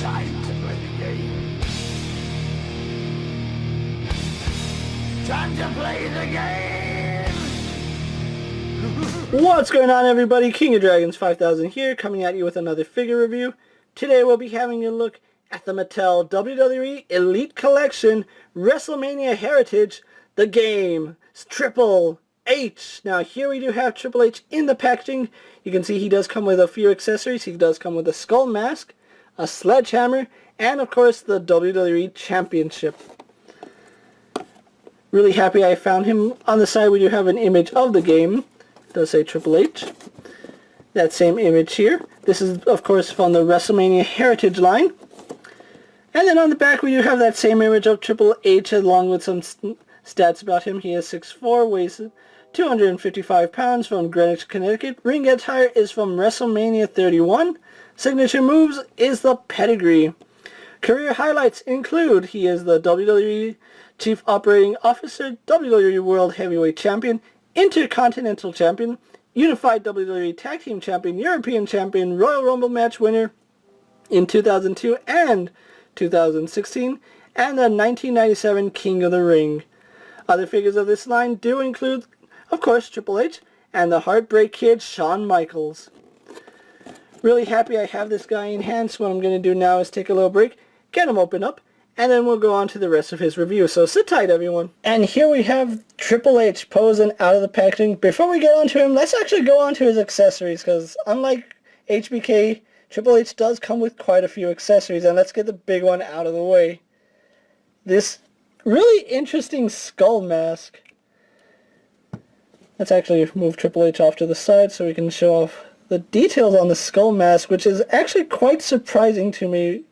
Time to play the game. Time to play the game! What's going on, everybody? King of Dragons 5000 here, coming at you with another figure review. Today we'll be having a look at the Mattel WWE Elite Collection Wrestlemania Heritage, the game. It's Triple H. Now here we do have Triple H in the packaging. You can see he does come with a few accessories. He does come with a skull mask, a sledgehammer, and of course the WWE Championship. Really happy I found him. On the side we do have an image of the game. It does say Triple H. That same image here. This is of course from the Wrestlemania Heritage line. And then on the back we do have that same image of Triple H along with some stats about him. He is 6'4", weighs 255 pounds, from Greenwich, Connecticut. Ring attire is from Wrestlemania 31. Signature moves is the pedigree. Career highlights include he is the WWE Chief Operating Officer, WWE World Heavyweight Champion, Intercontinental Champion, Unified WWE Tag Team Champion, European Champion, Royal Rumble match winner in 2002 and 2016, and the 1997 King of the Ring. Other figures of this line do include, of course, Triple H and the Heartbreak Kid, Shawn Michaels. Really happy I have this guy in hand, so what I'm going to do now is take a little break, get him open up, and then we'll go on to the rest of his review. So sit tight, everyone. And here we have Triple H posing out of the packaging. Before we get on to him, let's actually go on to his accessories, because unlike HBK, Triple H does come with quite a few accessories, and let's get the big one out of the way. This really interesting skull mask. Let's actually move Triple H off to the side so we can show off the details on the skull mask, which is actually quite surprising to me.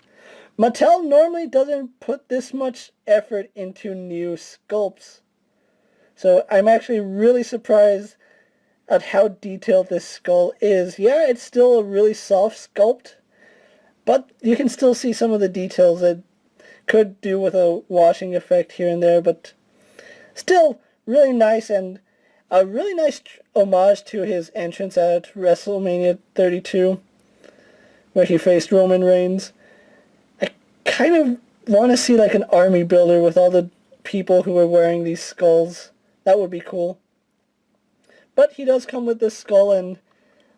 Mattel normally doesn't put this much effort into new sculpts. So I'm actually really surprised at how detailed this skull is. Yeah, it's still a really soft sculpt, but you can still see some of the details that could do with a washing effect here and there, but still really nice, and a really nice homage to his entrance at WrestleMania 32 where he faced Roman Reigns. I kind of want to see like an army builder with all the people who are wearing these skulls. That would be cool. But he does come with this skull, and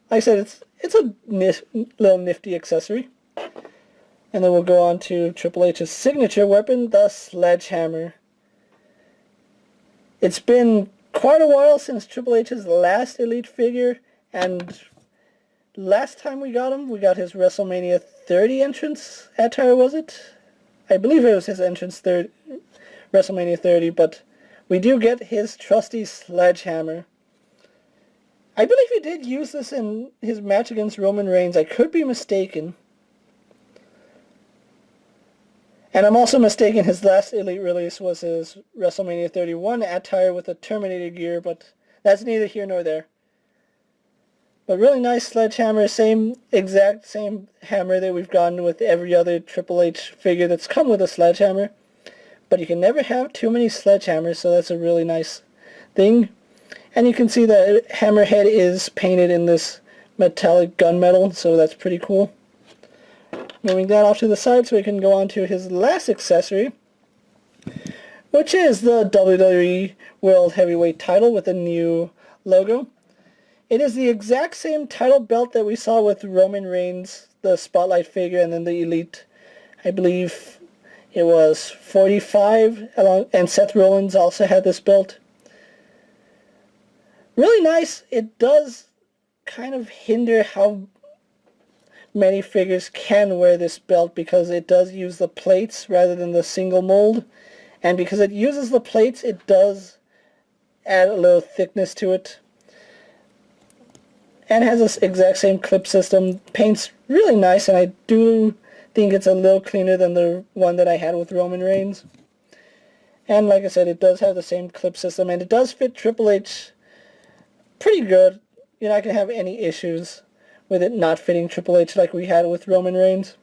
like I said, it's a little nifty accessory. And then we'll go on to Triple H's signature weapon, the sledgehammer. It's been quite a while since Triple H's last Elite figure, and last time we got him, we got his WrestleMania 30 entrance attire, was it? I believe it was his entrance WrestleMania 30, but we do get his trusty sledgehammer. I believe he did use this in his match against Roman Reigns. I could be mistaken. And I'm also mistaken, his last Elite release was his WrestleMania 31 attire with the Terminator gear, but that's neither here nor there. But really nice sledgehammer, exact same hammer that we've gotten with every other Triple H figure that's come with a sledgehammer. But you can never have too many sledgehammers, so that's a really nice thing. And you can see the hammerhead is painted in this metallic gunmetal, so that's pretty cool. Moving that off to the side so we can go on to his last accessory, which is the WWE World Heavyweight title with a new logo. It is the exact same title belt that we saw with Roman Reigns, the Spotlight figure, and then the Elite. I believe it was 45, and Seth Rollins also had this belt. Really nice. It does kind of hinder how many figures can wear this belt, because it does use the plates rather than the single mold, and because it uses the plates, it does add a little thickness to it, and has this exact same clip system. Paint's really nice, and I do think it's a little cleaner than the one that I had with Roman Reigns. And like I said, it does have the same clip system, and it does fit Triple H pretty good. You're not going to have any issues with it not fitting Triple H like we had with Roman Reigns.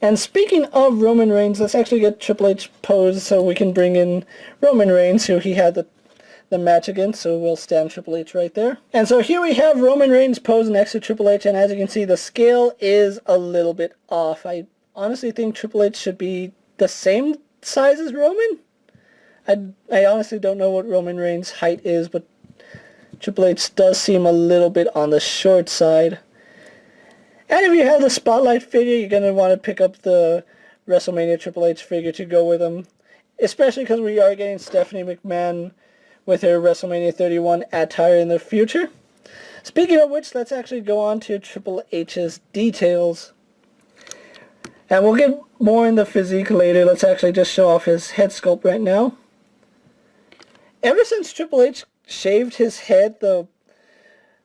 And speaking of Roman Reigns, let's actually get Triple H posed so we can bring in Roman Reigns, who he had the match again, so we'll stand Triple H right there. And so here we have Roman Reigns posed next to Triple H, and as you can see, the scale is a little bit off. I honestly think Triple H should be the same size as Roman. I honestly don't know what Roman Reigns' height is, but Triple H does seem a little bit on the short side. And if you have the Spotlight figure, you're going to want to pick up the WrestleMania Triple H figure to go with him. Especially because we are getting Stephanie McMahon with her WrestleMania 31 attire in the future. Speaking of which, let's actually go on to Triple H's details. And we'll get more in the physique later. Let's actually just show off his head sculpt right now. Ever since Triple H shaved his head, the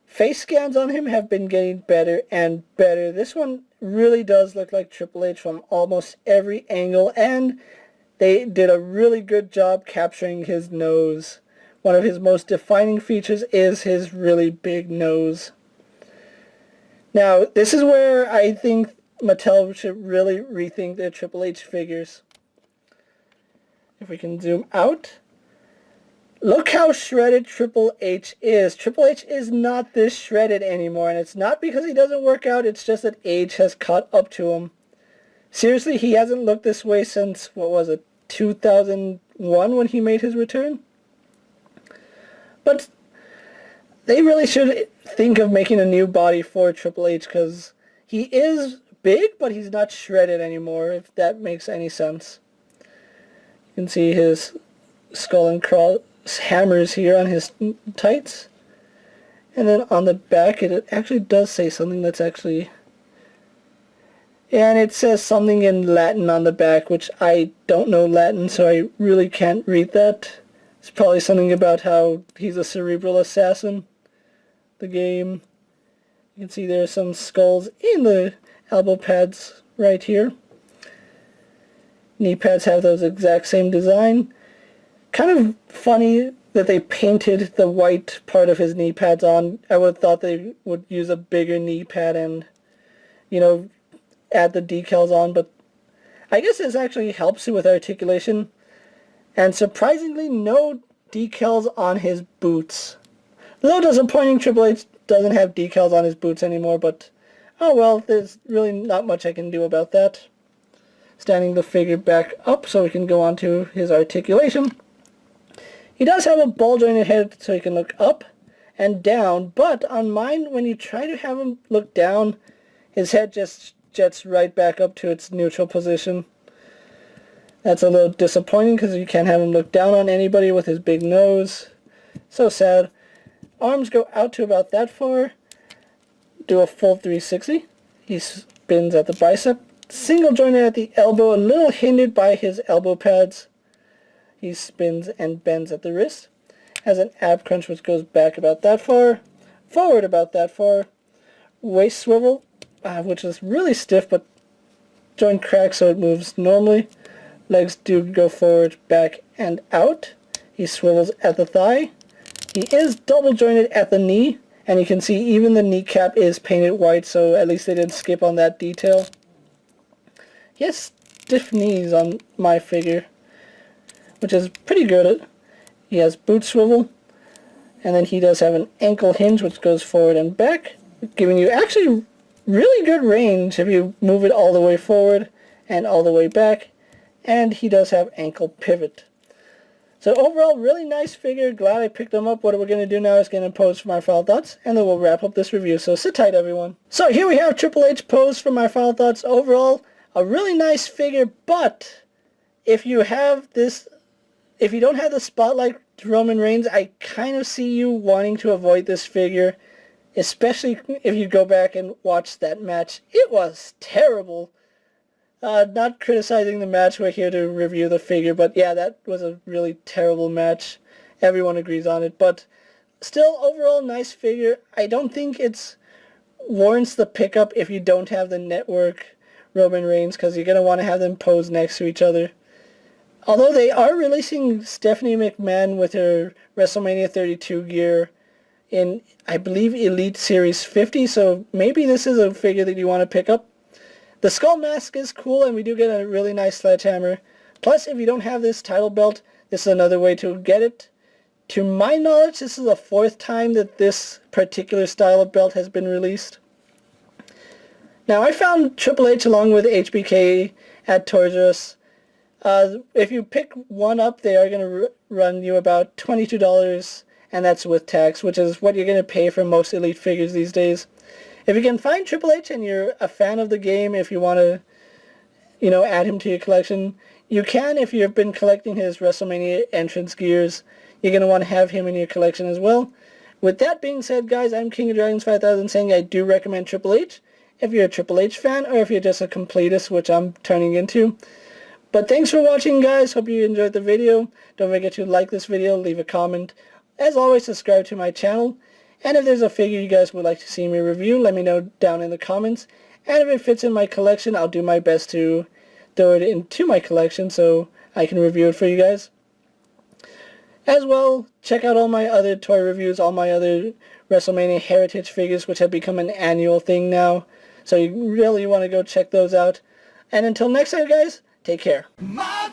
face scans on him have been getting better and better. This one really does look like Triple H from almost every angle, and they did a really good job capturing his nose. One of his most defining features is his really big nose. Now, this is where I think Mattel should really rethink their Triple H figures. If we can zoom out. Look how shredded Triple H is. Triple H is not this shredded anymore, and it's not because he doesn't work out, it's just that age has caught up to him. Seriously, he hasn't looked this way since, what was it, 2001 when he made his return? But they really should think of making a new body for Triple H, because he is big, but he's not shredded anymore, if that makes any sense. You can see his skull and cross hammers here on his tights. And then on the back, it actually does say something that's actually... And it says something in Latin on the back, which I don't know Latin, so I really can't read that. It's probably something about how he's a cerebral assassin. The game. You can see there's some skulls in the elbow pads right here. Knee pads have those exact same design. Kind of funny that they painted the white part of his knee pads on. I would have thought they would use a bigger knee pad and, you know, add the decals on, but I guess this actually helps you with articulation. And surprisingly, no decals on his boots. A little disappointing Triple H doesn't have decals on his boots anymore, but oh well, there's really not much I can do about that. Standing the figure back up so we can go on to his articulation. He does have a ball jointed head so he can look up and down, but on mine, when you try to have him look down, his head just jets right back up to its neutral position. That's a little disappointing because you can't have him look down on anybody with his big nose. So sad. Arms go out to about that far. Do a full 360. He spins at the bicep. Single jointed at the elbow, a little hindered by his elbow pads. He spins and bends at the wrist. Has an ab crunch which goes back about that far. Forward about that far. Waist swivel, which is really stiff, but joint cracks so it moves normally. Legs do go forward, back, and out. He swivels at the thigh. He is double jointed at the knee, and you can see even the kneecap is painted white, so at least they didn't skip on that detail. He has stiff knees on my figure, which is pretty good. He has boot swivel, and then he does have an ankle hinge which goes forward and back, giving you actually really good range if you move it all the way forward and all the way back. And he does have ankle pivot. So overall, really nice figure. Glad I picked him up. What we're going to do now is get him posed for my final thoughts, and then we'll wrap up this review. So sit tight, everyone. So here we have Triple H posed for my final thoughts. Overall, a really nice figure, but if you have this, if you don't have the Spotlight Roman Reigns, I kind of see you wanting to avoid this figure, especially if you go back and watch that match. It was terrible. Not criticizing the match, we're here to review the figure, but yeah, that was a really terrible match. Everyone agrees on it, but still, overall, nice figure. I don't think it's warrants the pickup if you don't have the network Roman Reigns, because you're going to want to have them posed next to each other. Although they are releasing Stephanie McMahon with her WrestleMania 32 gear in, I believe, Elite Series 50, so maybe this is a figure that you want to pick up. The skull mask is cool, and we do get a really nice sledgehammer. Plus, if you don't have this title belt, this is another way to get it. To my knowledge, this is the 4th time that this particular style of belt has been released. Now, I found Triple H along with HBK at Toys R Us. If you pick one up, they are going to run you about $22, and that's with tax, which is what you're going to pay for most Elite figures these days. If you can find Triple H and you're a fan of the game, if you want to, add him to your collection, you can. If you've been collecting his WrestleMania entrance gears, you're going to want to have him in your collection as well. With that being said, guys, I'm King of Dragons 5000 saying I do recommend Triple H if you're a Triple H fan, or if you're just a completist, which I'm turning into. But thanks for watching, guys. Hope you enjoyed the video. Don't forget to like this video, leave a comment. As always, subscribe to my channel. And if there's a figure you guys would like to see me review, let me know down in the comments. And if it fits in my collection, I'll do my best to throw it into my collection so I can review it for you guys. As well, check out all my other toy reviews, all my other WrestleMania Heritage figures, which have become an annual thing now. So you really want to go check those out. And until next time, guys, take care. My